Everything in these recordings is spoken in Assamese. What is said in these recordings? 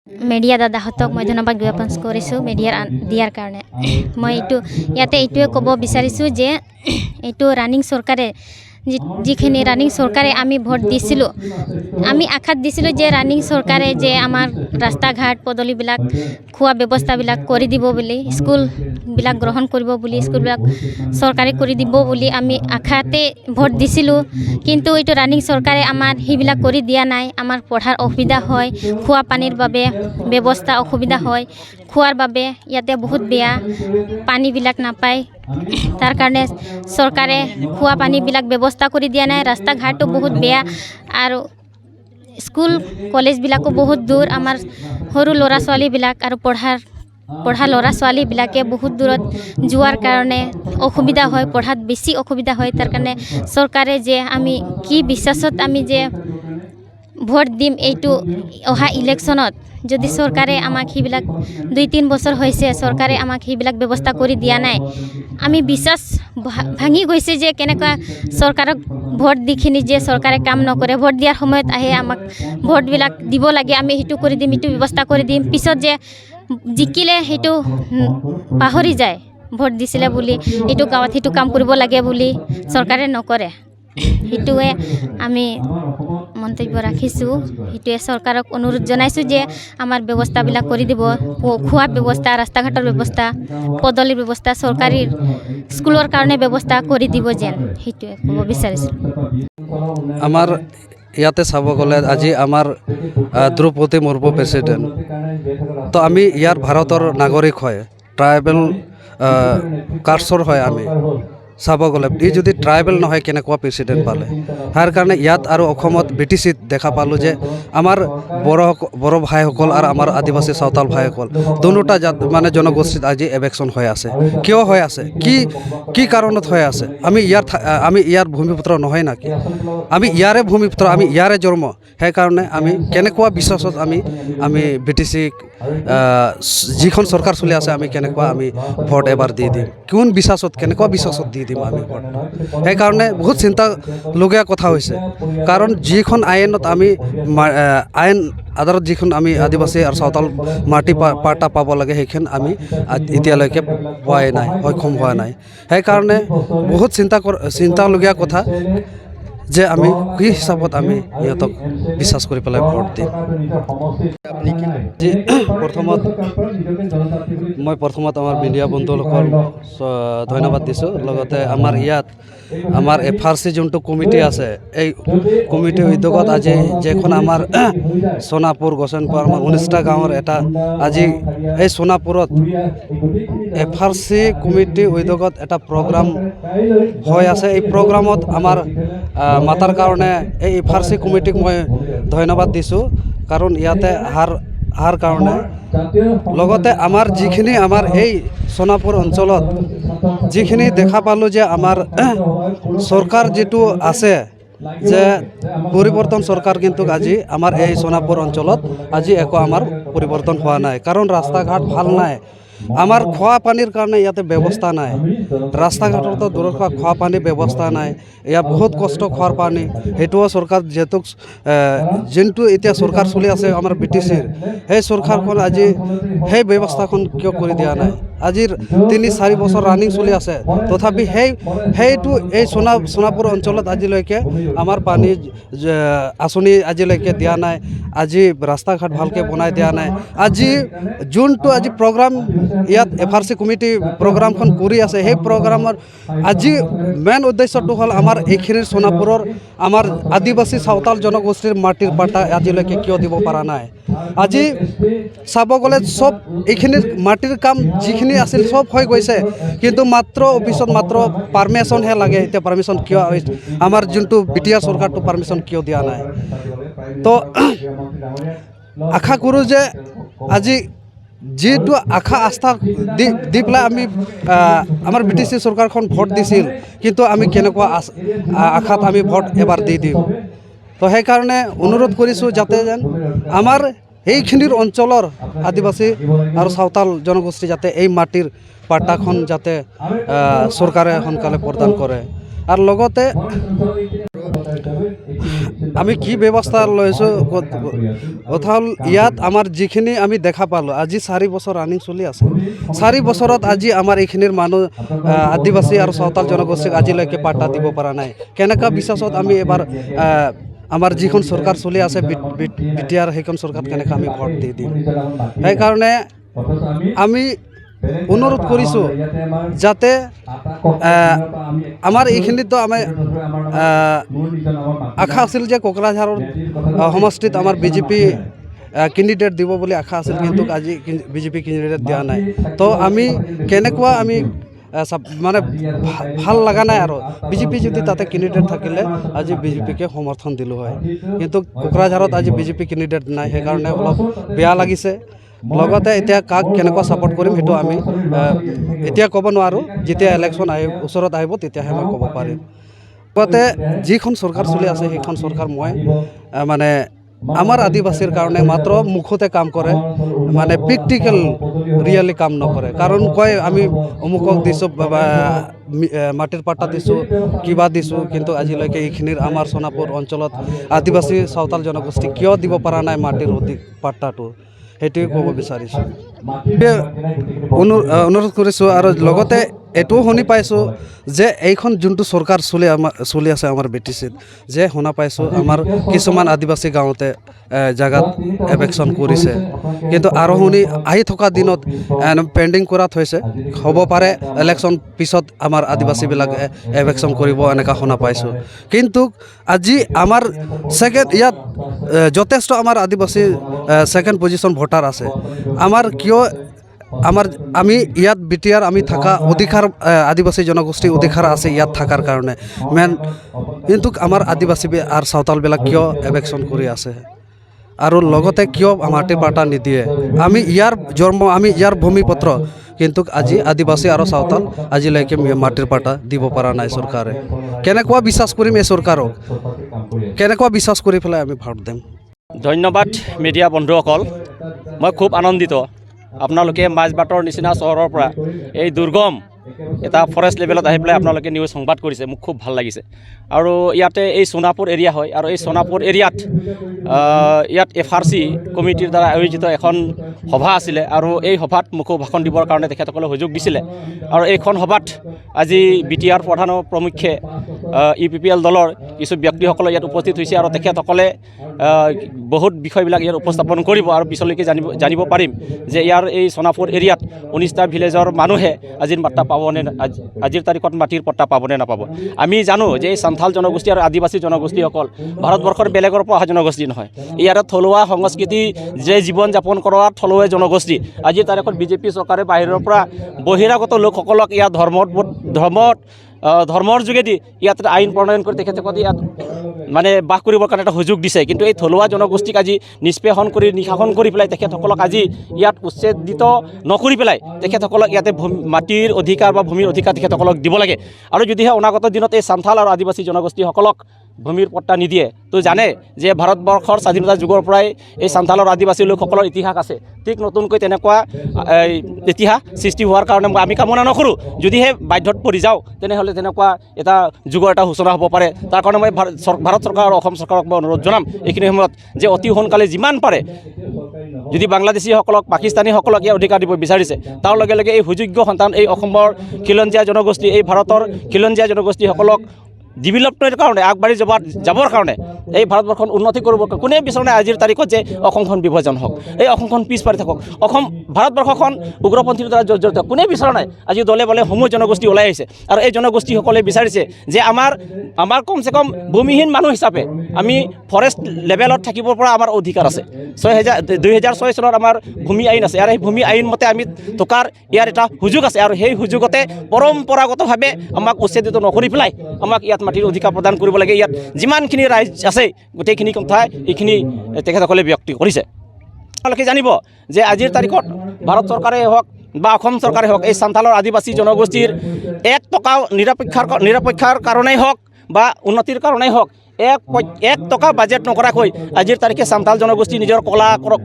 মিডিয়া দাদাহঁতক মই ধন্যবাদ জ্ঞাপন কৰিছোঁ মিডিয়াৰ দিয়াৰ কাৰণে। মই ইয়াতে এইটোৱে ক'ব বিচাৰিছোঁ যে এইটো ৰানিং চৰকাৰে যিখিনি ৰানিং চৰকাৰে আমি ভোট দিছিলোঁ, আমি আশাত দিছিলোঁ যে ৰানিং চৰকাৰে যে আমাৰ ৰাস্তা ঘাট পদূলিবিলাক খোৱা ব্যৱস্থাবিলাক কৰি দিব বুলি, স্কুলবিলাক গ্ৰহণ কৰিব বুলি, স্কুলবিলাক চৰকাৰে কৰি দিব বুলি আমি আশাতে ভোট দিছিলোঁ। কিন্তু এইটো ৰানিং চৰকাৰে আমাৰ সেইবিলাক কৰি দিয়া নাই। আমাৰ পঢ়াৰ অসুবিধা হয়, খোৱা পানীৰ বাবে ব্যৱস্থা অসুবিধা হয়, খোৱাৰ বাবে ইয়াতে বহুত বেয়া, পানীবিলাক নাপায়। তাৰ কাৰণে চৰকাৰে খোৱা পানীবিলাক ব্যৱস্থা কৰি দিয়া নাই। ৰাস্তা ঘাটো বহুত বেয়া আৰু স্কুল কলেজবিলাকো বহুত দূৰ। আমাৰ সৰু ল'ৰা ছোৱালীবিলাক আৰু পঢ়া ল'ৰা ছোৱালীবিলাকে বহুত দূৰত যোৱাৰ কাৰণে অসুবিধা হয়, পঢ়াত বেছি অসুবিধা হয়। তাৰ কাৰণে চৰকাৰে যে আমি কি বিশ্বাসত আমি যে ভোট দিম এইটো অহা ইলেকশ্যনত, যদি চৰকাৰে আমাক সেইবিলাক 2-3 বছৰ হৈছে চৰকাৰে আমাক সেইবিলাক ব্যৱস্থা কৰি দিয়া নাই, আমি বিশ্বাস ভাঙি গৈছে যে কেনেকুৱা চৰকাৰক ভোট দিখিনি যে চৰকাৰে কাম নকৰে। ভোট দিয়াৰ সময়ত আহে আমাক ভোটবিলাক দিব লাগে, আমি সেইটো কৰি দিম, এইটো ব্যৱস্থা কৰি দিম, পিছত যে জিকিলে সেইটো পাহৰি যায় ভোট দিছিলে বুলি, এইটো গাঁৱত সেইটো কাম কৰিব লাগে বুলি চৰকাৰে নকৰে। সেইটোৱে আমি মন্তব্য ৰাখিছোঁ। সেইটোৱে চৰকাৰক অনুৰোধ জনাইছোঁ যে আমাৰ ব্যৱস্থাবিলাক কৰি দিব, খোৱা ব্যৱস্থা, ৰাস্তা ঘাটৰ ব্যৱস্থা, পদূলিৰ ব্যৱস্থা, চৰকাৰী স্কুলৰ কাৰণে ব্যৱস্থা কৰি দিব যেন, সেইটোৱে ক'ব বিচাৰিছোঁ। আমাৰ ইয়াতে চাব গ'লে আজি আমাৰ দ্ৰৌপদী মুৰ্মু প্ৰেচিডেণ্ট, তো আমি ইয়াৰ ভাৰতৰ নাগৰিক হয়, ট্ৰাইবেল কাষ্টৰ হয়। আমি চাব গ'লে ই যদি ট্ৰাইবেল নহয় কেনেকুৱা প্ৰেচিডেণ্ট পালে। তাৰ কাৰণে ইয়াত আৰু অসমত BTCত দেখা পালোঁ যে আমাৰ বড়ো ভাইসকল আৰু আমাৰ আদিবাসী চাওতাল ভাইসকল দুয়োটা মানে জনগোষ্ঠীত আজি ইলেকশ্যন হৈ আছে। কিয় হৈ আছে, কি কাৰণত হৈ আছে? আমি ইয়াৰ ভূমিপুত্ৰ নহয় নাকি? আমি ইয়াৰে ভূমিপুত্ৰ, আমি ইয়াৰে জন্ম। সেইকাৰণে আমি কেনেকুৱা বিশ্বাসত আমি BTCক যিখন চৰকাৰ চলি আছে আমি কেনেকুৱা আমি ভোট এবাৰ দি দিম, কোন বিশ্বাসত, কেনেকুৱা বিশ্বাসত দি দিম আমি ভোট। সেইকাৰণে বহুত চিন্তালগীয়া কথা হৈছে। কাৰণ যিখন আইনত আমি আইন আধাৰত যিখন আমি আদিবাসী আৰু চাওতাল মাটি পাট্টা পাব লাগে সেইখন আমি এতিয়ালৈকে পোৱাই নাই, সক্ষম হোৱা নাই। সেইকাৰণে বহুত চিন্তালগীয়া কথা যে আমি কি হিচাপত আমি সিহঁতক বিশ্বাস কৰি পেলাই ভোট দিম। মই প্ৰথমত আমাৰ মিডিয়া বন্ধুসকল ধন্যবাদ দিছোঁ। লগতে আমাৰ ইয়াত আমাৰ FRC যোনটো কমিটি আছে, এই কমিটিৰ উদ্যোগত আজি যিখন আমাৰ সোণাপুৰ গোচনপুৰ আমাৰ 19টা গাঁৱৰ এটা আজি এই সোণাপুৰত FRC কমিটিৰ উদ্যোগত এটা প্ৰগ্ৰাম হৈ আছে। এই প্ৰগ্ৰামত আমাৰ মাতাৰ কাৰণে এই FRC কমিটিক মই ধন্যবাদ দিছোঁ, কাৰণ ইয়াতে অহাৰ কাৰণে। লগতে আমাৰ যিখিনি আমাৰ এই সোণাপুৰ অঞ্চলত যিখিনি দেখা পালোঁ যে আমাৰ চৰকাৰ যিটো আছে যে পৰিৱৰ্তন চৰকাৰ, কিন্তু আজি আমাৰ এই সোণাপুৰ অঞ্চলত আজি একো আমাৰ পৰিৱৰ্তন হোৱা নাই। কাৰণ ৰাস্তা ঘাট ভাল নাই, আমাৰ খোৱা পানীৰ কাৰণে ইয়াতে ব্যৱস্থা নাই। ৰাস্তা ঘাটতো দূৰত খোৱা পানীৰ ব্যৱস্থা নাই। ইয়াত বহুত কষ্ট খোৱাৰ পানী, সেইটোও চৰকাৰ যিহেতু যোনটো এতিয়া চৰকাৰ চলি আছে আমাৰ BTCৰ, সেই চৰকাৰখন আজি সেই ব্যৱস্থাখন কিয় কৰি দিয়া নাই? আজিৰ 3-4 বছৰ ৰানিং চলি আছে, তথাপি সেইটো এই সোণাপুৰ অঞ্চলত আজিলৈকে আমাৰ পানী আঁচনি আজিলৈকে দিয়া নাই। আজি ৰাস্তা ঘাট ভালকৈ বনাই দিয়া নাই। আজি যোনটো আজি প্ৰগ্ৰাম ইয়াত FRC কমিটি প্ৰগ্ৰামখন কৰি আছে, সেই প্ৰগ্ৰামৰ আজি মেইন উদ্দেশ্যটো হ'ল আমাৰ এইখিনিৰ সোণাপুৰৰ আমাৰ আদিবাসী চাওতাল জনগোষ্ঠীৰ মাটিৰ পাট্টা আজিলৈকে কিয় দিব পৰা নাই? আজি চাব গ'লে চব এইখিনিৰ মাটিৰ কাম যিখিনি আছিল চব হৈ গৈছে, কিন্তু মাত্ৰ অফিচত মাত্ৰ পাৰ্মিশ্যনহে লাগে। এতিয়া পাৰ্মিশ্যন কিয় আমাৰ যোনটো BTR চৰকাৰটো পাৰ্মিশ্যন কিয় দিয়া নাই? তো আশা কৰোঁ যে আজি যিটো আস্থা দি পেলাই আমি আমাৰ BTC চৰকাৰখন ভোট দিছিল, কিন্তু আমি কেনেকুৱা আশাত আমি ভোট এবাৰ দি দিম। তো সেইকাৰণে অনুৰোধ কৰিছোঁ যাতে যেন আমাৰ এইখিনিৰ অঞ্চলৰ আদিবাসী আৰু চাওতাল জনগোষ্ঠী যাতে এই মাটিৰ পাট্টাখন যাতে চৰকাৰে সোনকালে প্ৰদান কৰে। আৰু লগতে আমি কি ব্যৱস্থা লৈছোঁ কথা হ'ল ইয়াত আমাৰ যিখিনি আমি দেখা পালোঁ আজি 4 বছৰ ৰানিং চলি আছে 4 বছৰত আজি আমাৰ এইখিনিৰ মানুহ আদিবাসী আৰু চাওতাল জনগোষ্ঠীক আজিলৈকে পাট্টা দিব পৰা নাই কেনেকুৱা বিশ্বাসত আমি এবাৰ আমাৰ যিখন চৰকাৰ চলি আছে বিটিআৰ সেইখন চৰকাৰত কেনেকৈ আমি ভোট দি দিম সেইকাৰণে আমি অনুৰোধ কৰিছোঁ যাতে আমাৰ এইখিনিতো আমি আশা আছিল যে কোকৰাঝাৰৰ সমষ্টিত আমাৰ বিজেপি কেণ্ডিডেট দিব বুলি আশা আছিল কিন্তু আজি বিজেপি কেণ্ডিডেট দিয়া নাই তো আমি কেনেকুৱা আমি মানে ভাল লগা নাই আৰু বিজেপি যদি তাতে কেণ্ডিডেট থাকিলে আজি বিজেপিকে সমৰ্থন দিলোঁ হয় কিন্তু কোকৰাঝাৰত আজি বিজেপি কেণ্ডিডেট নাই সেইকাৰণে অলপ বেয়া লাগিছে লগতে এতিয়া কাক কেনেকুৱা ছাপোৰ্ট কৰিম সেইটো আমি এতিয়া ক'ব নোৱাৰোঁ যেতিয়া ইলেকশ্যন ওচৰত আহিব তেতিয়াহে মই ক'ব পাৰিম লগতে যিখন চৰকাৰ চলি আছে সেইখন চৰকাৰ মই মানে আমাৰ আদিবাসীৰ কাৰণে মাত্ৰ মুখতে কাম কৰে মানে প্ৰেক্টিকেল ৰিয়েলি কাম নকৰে কাৰণ কয় আমি অমুকক দিছোঁ মাটিৰ পাট্টা দিছোঁ কিবা দিছোঁ কিন্তু আজিলৈকে এইখিনিৰ আমাৰ সোণাপুৰ অঞ্চলত আদিবাসী চাওতাল জনগোষ্ঠী কিয় দিব পৰা নাই মাটিৰ পাট্টাটো সেইটোৱে ক'ব বিচাৰিছোঁ অনুৰোধ কৰিছোঁ আৰু লগতে এইটোও শুনি পাইছোঁ যে এইখন যোনটো চৰকাৰ চলি আছে আমাৰ BTCত যে শুনা পাইছোঁ আমাৰ কিছুমান আদিবাসী গাঁৱতে জেগাত এভেকশ্যন কৰিছে কিন্তু আৰু শুনি আহি থকা দিনত পেণ্ডিং কৰা থৈছে হ'ব পাৰে ইলেকশ্যন পিছত আমাৰ আদিবাসীবিলাক এভেকশ্যন কৰিব এনেকুৱা শুনা পাইছোঁ কিন্তু আজি আমাৰ ইয়াত যথেষ্ট আমাৰ আদিবাসী ছেকেণ্ড পজিশ্যন ভোটাৰ আছে আমাৰ কিয় আমি ইয়াত বিটিআৰ আমি থকা অধিকাৰ আদিবাসী জনগোষ্ঠীৰ অধিকাৰ আছে ইয়াত থকাৰ কাৰণে কিন্তু আমাৰ আদিবাসী আৰু চাওতালবিলাক কিয় এভেকশ্যন কৰি আছে আৰু লগতে কিয় মাটিৰ পাট্টা নিদিয়ে আমি ইয়াৰ জন্ম আমি ইয়াৰ ভূমিপত্ৰ কিন্তু আজি আদিবাসী আৰু চাওতাল আজিলৈকে মাটিৰ পাট্টা দিব পৰা নাই চৰকাৰে কেনেকুৱা বিশ্বাস কৰিম এই চৰকাৰক কেনেকুৱা বিশ্বাস কৰি পেলাই আমি ভোট দিম ধন্যবাদ মিডিয়া বন্ধুসকল মই খুব আনন্দিত আপোনালোকে মাজবাটৰ নিচিনা চহৰৰ পৰা এই দুৰ্গম এটা ফৰেষ্ট লেভেলত আহি পেলাই আপোনালোকে নিউজ সংবাদ কৰিছে মোক খুব ভাল লাগিছে আৰু ইয়াতে এই সোণাপুৰ এৰিয়া হয় আৰু এই সোণাপুৰ এৰিয়াত ইয়াত FRC কমিটিৰ দ্বাৰা আয়োজিত এখন সভা আছিলে আৰু এই সভাত মোকো ভাষণ দিবৰ কাৰণে তেখেতসকলে সুযোগ দিছিলে আৰু এইখন সভাত আজি বিটিআৰ প্ৰধান প্ৰমুখ্যে UPPL দলৰ কিছু ব্যক্তিসকলে ইয়াত উপস্থিত হৈছে আৰু তেখেতসকলে বহুত বিষয়বিলাক ইয়াত উপস্থাপন কৰিব আৰু পিছলৈকে জানিব পাৰিম যে ইয়াৰ এই সোণাপুৰ এৰিয়াত 19টা ভিলেজৰ মানুহে আজিৰ মাত্ৰা পাবনে আজিৰ তাৰিখত মাটিৰ পট্টা পাবনে নাপাব আমি জানো যে এই সান্থাল জনগোষ্ঠী আৰু আদিবাসী জনগোষ্ঠীসকল ভাৰতবৰ্ষৰ বেলেগৰ পৰা অহা জনগোষ্ঠী নহয় ইয়াৰ থলুৱা সংস্কৃতি যে জীৱন যাপন কৰা থলুৱা জনগোষ্ঠী আজিৰ তাৰিখত বিজেপি চৰকাৰে বাহিৰৰ পৰা বহিৰাগত লোকসকলক ইয়াত ধৰ্মৰ যোগেদি ইয়াত আইন প্ৰণয়ন কৰি তেখেতসকলে ইয়াত মানে বাস কৰিবৰ কাৰণে এটা সুযোগ দিছে কিন্তু এই থলুৱা জনগোষ্ঠীক আজি নিষ্পেষণ কৰি নিশাসন কৰি পেলাই তেখেতসকলক আজি ইয়াত উচ্ছেদিত নকৰি পেলাই তেখেতসকলক ইয়াতে মাটিৰ অধিকাৰ বা ভূমিৰ অধিকাৰ তেখেতসকলক দিব লাগে আৰু যদিহে অনাগত দিনত এই সান্থাল আৰু আদিবাসী জনগোষ্ঠীসকলক ভূমিৰ পট্টা নিদিয়ে তো জানে যে ভাৰতবৰ্ষৰ স্বাধীনতা যুগৰ পৰাই এই সান্থাল আৰু আদিবাসী লোকসকলৰ ইতিহাস আছে ঠিক নতুনকৈ তেনেকুৱা ইতিহাস সৃষ্টি হোৱাৰ কাৰণে আমি কামনা নকৰোঁ যদিহে বাধ্যত পৰি যাওঁ তেনেহ'লে তেনেকুৱা এটা যুগৰ এটা সূচনা হ'ব পাৰে তাৰ কাৰণে মই ভাৰত চৰকাৰ আৰু অসম চৰকাৰক মই অনুৰোধ জনাম এইখিনি সময়ত যে অতি সোনকালে যিমান পাৰে যদি বাংলাদেশীসকলক পাকিস্তানীসকলক ইয়াৰ অধিকাৰ দিব বিচাৰিছে তাৰ লগে লগে এই সুযোগ্য সন্তান এই অসমৰ খিলঞ্জীয়া জনগোষ্ঠী এই ভাৰতৰ খিলঞ্জীয়া জনগোষ্ঠীসকলক ডেভেলপমেণ্টৰ কাৰণে আগবাঢ়ি যাবৰ কাৰণে এই ভাৰতবৰ্ষখন উন্নতি কৰিব কোনে বিচৰা নাই আজিৰ তাৰিখত যে অসমখন বিভাজন হওক এই অসমখন পিছ পাৰি থাকক ভাৰতবৰ্ষখন উগ্ৰপন্থীৰ দ্বাৰা জৰ্জৰিত কোনে বিচৰা নাই আজি দলে বলে সমূহ জনগোষ্ঠী ওলাই আহিছে আৰু এই জনগোষ্ঠীসকলে বিচাৰিছে যে আমাৰ কমচে কম ভূমিহীন মানুহ হিচাপে আমি ফৰেষ্ট লেভেলত থাকিব পৰা আমাৰ অধিকাৰ আছে 2006 চনত আমাৰ ভূমি আইন আছে আৰু এই ভূমি আইন মতে আমি থকাৰ ইয়াৰ এটা সুযোগ আছে আৰু সেই সুযোগতে পৰম্পৰাগতভাৱে আমাক উচ্ছেদিত নকৰি পেলাই আমাক ইয়াত মাটিৰ অধিকাৰ প্ৰদান কৰিব লাগে ইয়াত যিমানখিনি ৰাইজ আছে গোটেইখিনি কথা এইখিনি তেখেতসকলে ব্যক্ত কৰিছে আপোনালোকে জানিব যে আজিৰ তাৰিখত ভাৰত চৰকাৰে হওক বা অসম চৰকাৰে হওক এই সান্থালৰ আদিবাসী জনগোষ্ঠীৰ 1 টকা নিৰপেক্ষাৰ কাৰণেই হওক বা উন্নতিৰ কাৰণেই হওক এক টকা বাজেট নকৰাকৈ আজিৰ তাৰিখে সান্তাল জনগোষ্ঠী নিজৰ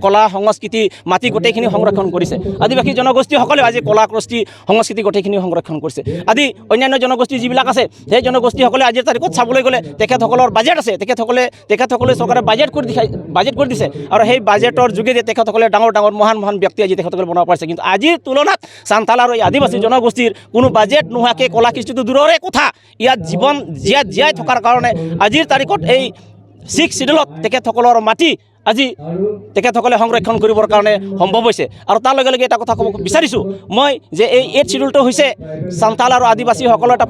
কলা সংস্কৃতি মাটি গোটেইখিনি সংৰক্ষণ কৰিছে আদিবাসী জনগোষ্ঠীসকলেও আজি কলা কৃষ্টি সংস্কৃতি গোটেইখিনি সংৰক্ষণ কৰিছে আদি অন্যান্য জনগোষ্ঠী যিবিলাক আছে সেই জনগোষ্ঠীসকলে আজিৰ তাৰিখত চাবলৈ গ'লে তেখেতসকলৰ বাজেট আছে তেখেতসকলে চৰকাৰে বাজেট কৰি দিছে আৰু সেই বাজেটৰ যোগেদি তেখেতসকলে ডাঙৰ মহান ব্যক্তি আজি তেখেতসকলে বনাব পাৰিছে কিন্তু আজিৰ তুলনাত সান্তাল আৰু আদিবাসী জনগোষ্ঠীৰ কোনো বাজেট নোহোৱাকৈ কলা কৃষ্টিটো দূৰৰে কথা ইয়াত জীৱন জীয়াই থকাৰ কাৰণে আজিৰ তাৰিখত এই 6 শিডিউলত তেখেতসকলৰ মাটি আজি তেখেতসকলে সংৰক্ষণ কৰিবৰ কাৰণে সম্ভৱ হৈছে আৰু তাৰ লগে লগে এটা কথা ক'ব বিচাৰিছোঁ মই যে এই 8 শিডিউলটো হৈছে সান্তাল আৰু আদিবাসীসকলৰ এটা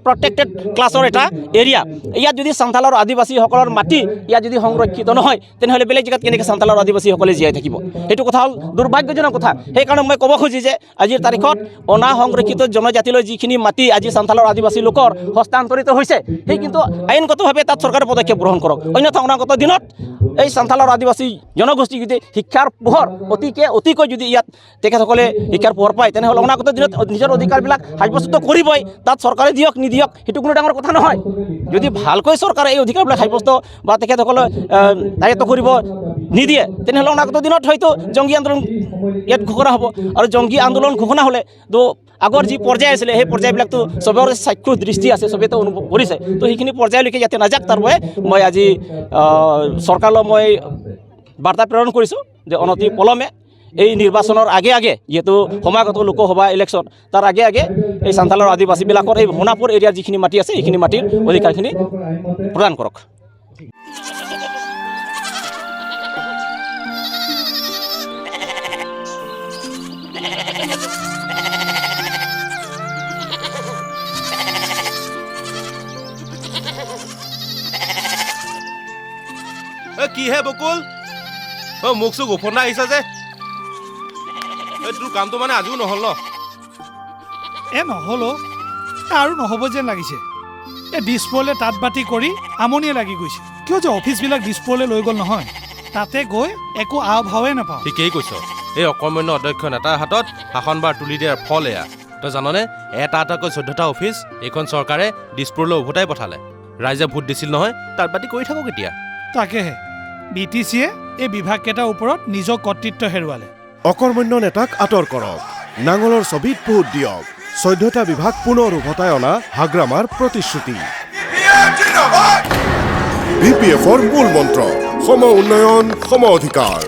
প্ৰটেক্টেড ক্লাছৰ এটা এৰিয়া ইয়াত যদি সান্তাল আৰু আদিবাসীসকলৰ মাটি ইয়াত যদি সংৰক্ষিত নহয় তেনেহ'লে বেলেগ জেগাত কেনেকৈ সান্তাল আৰু আদিবাসীসকলে জীয়াই থাকিব সেইটো কথা হ'ল দুৰ্ভাগ্যজনক কথা সেইকাৰণে মই ক'ব খুজি যে আজিৰ তাৰিখত অনা সংৰক্ষিত জনজাতিলৈ যিখিনি মাটি আজি সান্তাল আৰু আদিবাসী লোকৰ হস্তান্তৰিত হৈছে সেই কিন্তু আইনগতভাৱে তাত চৰকাৰে পদক্ষেপ গ্ৰহণ কৰক অন্যথা অনাগত দিনত এই সান্তাল আৰু আদিবাসী জনগোষ্ঠী যদি শিক্ষাৰ পোহৰ অতিকৈ যদি ইয়াত তেখেতসকলে শিক্ষাৰ পোহৰ পায় তেনেহ'লে অনাগত দিনত নিজৰ অধিকাৰবিলাক সাব্যস্ত কৰিবই তাত চৰকাৰে দিয়ক নিদিয়ক সেইটো কোনো ডাঙৰ কথা নহয় যদি ভালকৈ চৰকাৰে এই অধিকাৰবিলাক সাব্যস্ত বা তেখেতসকলে দায়িত্ব কৰিব নিদিয়ে তেনেহ'লে অনাগত দিনত হয়তো জংগী আন্দোলন ইয়াত ঘোষণা হ'ব আৰু জংগী আন্দোলন ঘোষণা হ'লে তো আগৰ যি পৰ্যায় আছিলে সেই পৰ্যায়বিলাকতো চবৰে চাক্ষুষ দৃষ্টি আছে চবেতো অনুভৱ কৰিছে তো সেইখিনি পৰ্যায়লৈকে যাতে নাযাক তাৰ বাবে মই আজি চৰকাৰলৈ মই বাৰ্তা প্ৰেৰণ কৰিছোঁ যে অনতি পলমে এই নিৰ্বাচনৰ আগে যিহেতু সমাগত লোকসভা ইলেকশ্যন তাৰ আগে এই সান্তাল আৰু আদিবাসীবিলাকৰ এই সোণাপুৰ এৰিয়াৰ যিখিনি মাটি আছে এইখিনি মাটিৰ অধিকাৰখিনি প্ৰদান কৰক কি হে বকুল মোক চোক উফন্দা আহিছা যে তোৰ কামটো মানে আজিও নহ'ল ন নহ'ল আৰু নহ'ব যেন লাগিছে এই দিছপুৰলৈ তাঁত বাতি কৰি আমনিয়ে লাগি গৈছে কিয় যে অফিচবিলাক দিছপুৰলৈ লৈ গ'ল নহয় তাতে গৈ একো আও ভাৱে নাপাওঁ ঠিকেই কৈছ এই অকৰ্মণ্য অধ্যক্ষ নেতাৰ হাতত শাসনভাৰ তুলি দিয়াৰ ফল এয়া তই জাননে এটাকৈ 14টা অফিচ এইখন চৰকাৰে দিছপুৰলৈ উভতাই পঠালে ৰাইজে ভোট দিছিল নহয় তাঁত বাতি কৰি থাকক এতিয়া তাকেহে BTCয়ে এই বিভাগকেইটাৰ ওপৰত নিজৰ কৰ্তৃত্ব হেৰুৱালে অকৰ্মণ্য নেতাক আঁতৰ কৰক নাঙলৰ ছবিত ভোট দিয়ক 14টা বিভাগ পুনৰ উভতাই অনা হাগ্ৰামাৰ প্ৰতিশ্ৰুতি BPFৰ মূল মন্ত্ৰ সম উন্নয়ন সম অধিকাৰ